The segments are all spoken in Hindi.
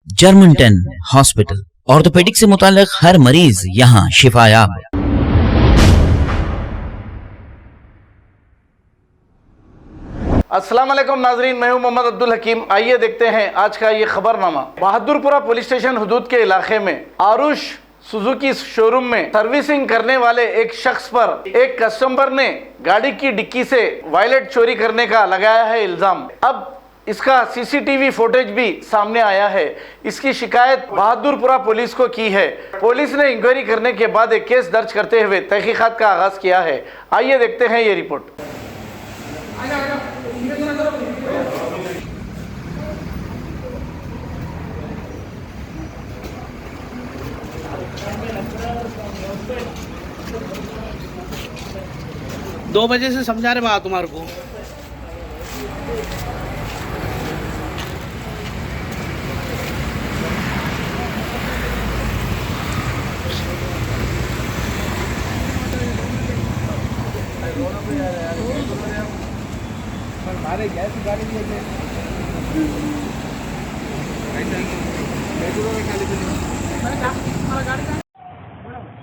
जर्मन 10 हॉस्पिटल, ऑर्थोपेडिक से मुताल्लिक हर मरीज यहाँ शिफायाब। अस्सलाम वालेकुम नाजरीन, मैं हूं मोहम्मद अब्दुल हकीम। आइए देखते हैं आज का ये खबरनामा। बहादुरपुरा पुलिस स्टेशन हदूद के इलाके में आरुष सुजुकी शोरूम में सर्विसिंग करने वाले एक शख्स पर एक कस्टमर ने गाड़ी की डिक्की से वॉलेट चोरी करने का लगाया है इल्जाम। अब इसका सीसीटीवी फुटेज भी सामने आया है। इसकी शिकायत बहादुरपुरा पुलिस को की है। पुलिस ने इंक्वायरी करने के बाद एक केस दर्ज करते हुए तहकीकात का आगाज किया है। आइए देखते हैं ये रिपोर्ट। दो बजे से समझा रहे बात तुम्हारे को।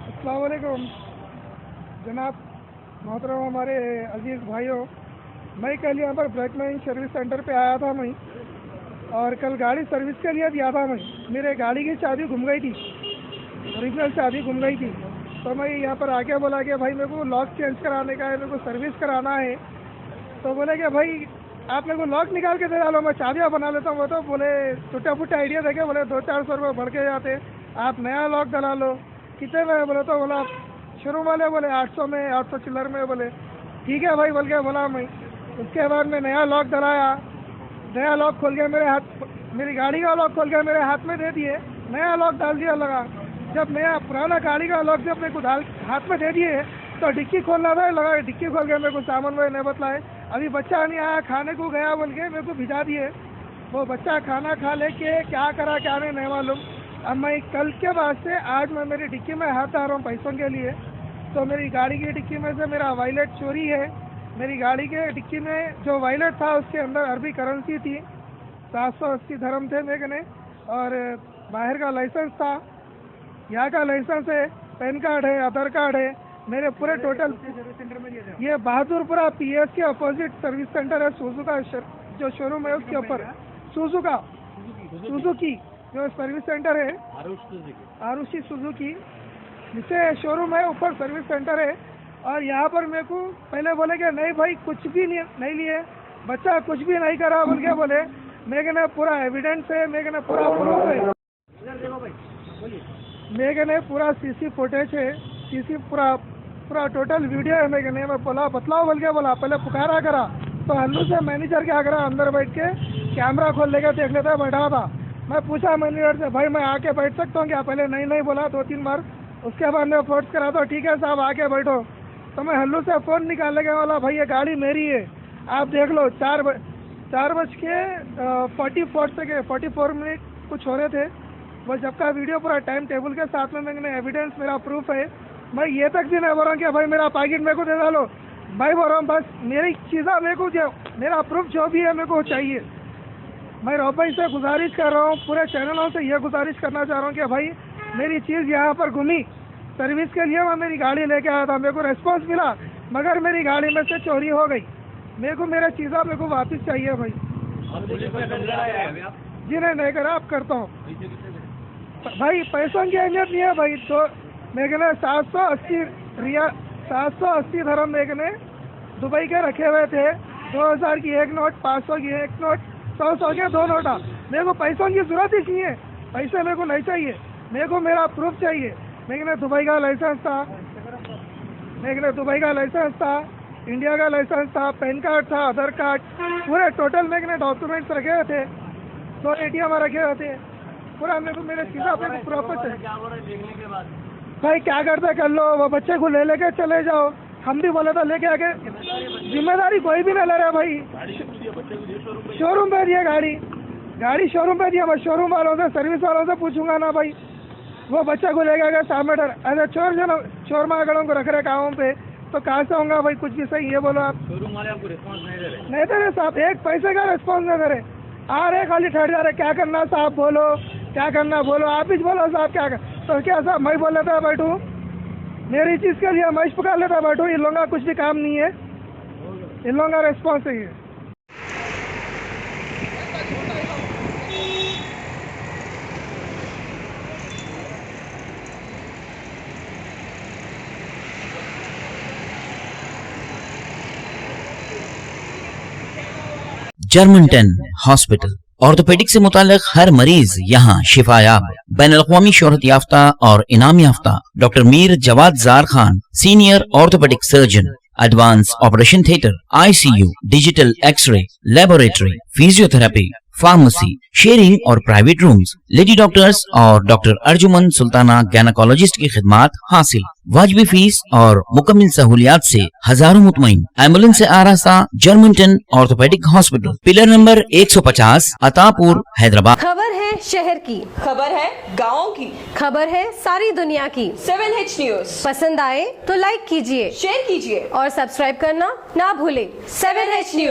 अस्सलामुअलैकुम जनाब मोहतरम, हमारे अजीज़ भाइयों, मैं कल यहाँ पर ब्लैकमैन सर्विस सेंटर पे आया था मैं, और कल गाड़ी सर्विस के लिए दिया था मैं। मेरे गाड़ी की चाबी गुम गई थी, ओरिजिनल चाबी गुम गई थी। तो मैं यहाँ पर आके बोला कि भाई मेरे को लॉक चेंज कराने का है, मेरे को सर्विस कराना है। तो बोले कि भाई आप मेरे को लॉक निकाल के दे डालो, मैं चाबियाँ बना लेता हूँ। वो तो बोले टूटा फूटा आइडिया देखे, बोले 200-400 रुपये बढ़ के जाते, आप नया लॉक डला लो। कितने में? बोले तो बोला शुरू वाले बोले 800 में, 800 चिल्लर में। बोले ठीक है भाई बोल के बोला मैं। उसके बाद में नया लॉक डलाया, नया लॉक खोल के मेरे हाथ, मेरी गाड़ी का लॉक खोल के मेरे हाथ में दे दिए, नया लॉक डाल दिया लगा। जब नया पुराना गाड़ी का लॉक जब मेरे को हाथ में दे दिए तो डिक्की खोलना था, लगा डिक्की खोल के मेरे को सामान में नहीं बतलाए। अभी बच्चा नहीं आया, खाने को गया बोल के मेरे को भिजा दिए। वो बच्चा खाना खा लेके क्या करा क्या नहीं मालूम। अब मैं कल के बाद से आज मैं मेरी डिक्की में हाथ डाल रहा हूँ पैसों के लिए। तो मेरी गाड़ी की डिक्की में से मेरा वॉलेट चोरी है। मेरी गाड़ी के डिक्की में जो वॉलेट था उसके अंदर अरबी करेंसी थी, 780 धर्म थे मेरे, और बाहर का लाइसेंस था, यहाँ का लाइसेंस है, पैन कार्ड है, आधार कार्ड है, मेरे पूरे टोटल। ये बहादुरपुरा पीएस के अपोजिट सर्विस सेंटर है, सुजुका जो शोरूम है उसके ऊपर, सुजुकी जो सर्विस सेंटर है, आरुषि सुजुकी जिसे शोरूम है, ऊपर सर्विस सेंटर है। और यहाँ पर मेरे को पहले बोले कि नहीं भाई कुछ भी नहीं लिए, बच्चा कुछ भी नहीं करा बोल के बोले। मेरे ने पूरा एविडेंस है, मेरे ने पूरा प्रूफ है, मेरे ने पूरा सीसी फुटेज है, सीसी पूरा टोटल वीडियो है मेरे ने। मैं बोला बतलाओ बोल के बोला, पहले पुकारा करा तो हल्लू से मैनेजर क्या करा, अंदर बैठ के कैमरा खोल लेकर देख लेता बैठा था। मैं पूछा मैनेजर से भाई मैं आके बैठ सकता हूँ क्या? पहले नहीं बोला 2-3 बार। उसके बाद मैं फोर्स करा तो ठीक है साहब आके बैठो। तो मैं हल्लू से फ़ोन निकालने के बोला भाई ये गाड़ी मेरी है, आप देख लो। 4:44 मिनट कुछ हो रहे थे वो, जब का वीडियो पूरा टाइम टेबल के साथ में मैंने एविडेंस, मेरा प्रूफ है। मैं ये तक भी नहीं बोल रहा हूँ कि भाई मेरा पैकेट मेरे को दे डालो, भाई बोल रहा हूँ बस मेरी चीज़ें मेरे को, जो मेरा प्रूफ जो भी है मेरे को चाहिए। मैं रोबाई से गुजारिश कर रहा हूँ, पूरे चैनलों से ये गुजारिश करना चाह रहा हूँ कि भाई मेरी चीज़ यहाँ पर घूमी सर्विस के लिए, मैं मेरी गाड़ी लेके आया था, मेरे को रिस्पॉन्स मिला, मगर मेरी गाड़ी में से चोरी हो गई। मेरे को मेरा चीज़ें मेरे को वापस चाहिए भाई। जी नहीं करा, अब करता हूँ भाई। पैसों की अहमियत नहीं है भाई। तो मेरे ने 780 धर्म मेरे ने दुबई के रखे हुए थे, 2000 की एक नोट, 500 की एक नोट, 100 के 2 नोटा। मेरे को पैसों की जरूरत ही नहीं है, पैसे मेरे को नहीं चाहिए, मेरे को मेरा प्रूफ चाहिए। मेरे ने दुबई का लाइसेंस था, इंडिया का लाइसेंस था, पैन कार्ड था, आधार कार्ड, पूरे टोटल मेरे ने डॉक्यूमेंट्स रखे हुए थे, 2 ATM रखे हुए थे, पूरा मेरे को मेरे चीज़ें अपने प्रॉपर चाहिए। भाई क्या करते कर लो, वो बच्चे को ले लेके चले जाओ। हम भी बोले तो लेके आके, जिम्मेदारी कोई भी ना ले रहा भाई। शोरूम पे दिया गाड़ी शोरूम पे दिया, मैं शोरूम वालों से, सर्विस वालों से पूछूंगा ना भाई। वो बच्चा को लेके गया सामने डर, ऐसे चोर मागड़ों को रख रहे कामों पे, तो कहाँ से होगा भाई कुछ भी सही। ये बोलो आप, शोरूम वाले आपको रिस्पांस नहीं दे रहे? नहीं दे रहे साहब, एक पैसे का रिस्पॉन्स नहीं दे रहे। आ रहे खाली ठहर जा रहे, क्या करना साहब बोलो, क्या करना बोलो, आप ही बोलो साहब क्या कर, तो क्या साहब मैं बोल लेता बैठूँ, मेरी चीज़ के लिए मैं पुकार लेता बैठूँ, इन लोगों का कुछ भी काम नहीं है, इन लोगों का रिस्पॉन्स है। जर्मनटन हॉस्पिटल, ऑर्थोपेडिक से मुताल्लिक हर मरीज यहाँ शिफायाब। बैनुल-अक़वामी शोहरत याफ्ता और इनाम याफ्ता doctor Mir Jawad Zar Khan, senior orthopaedic surgeon, advance operation theatre, ICU, digital x ray, laboratory, physiotherapy, pharmacy, sharing और प्राइवेट रूम्स, लेडी डॉक्टर्स और डॉक्टर अर्जुमन सुल्ताना गायनेकोलॉजिस्ट की खिदमात हासिल। वाजबी फीस और मुकम्मल सहूलियात से हजारों मुतमईन। एम्बुलेंस से आरास्ता Germanton orthopaedic hospital, pillar number 150, Attapur, Hyderabad. खबर है शहर की, खबर है गाँव की, खबर है सारी दुनिया की। 7H न्यूज पसंद आए तो लाइक कीजिए, शेयर कीजिए और सब्सक्राइब करना ना भूले। 7H news.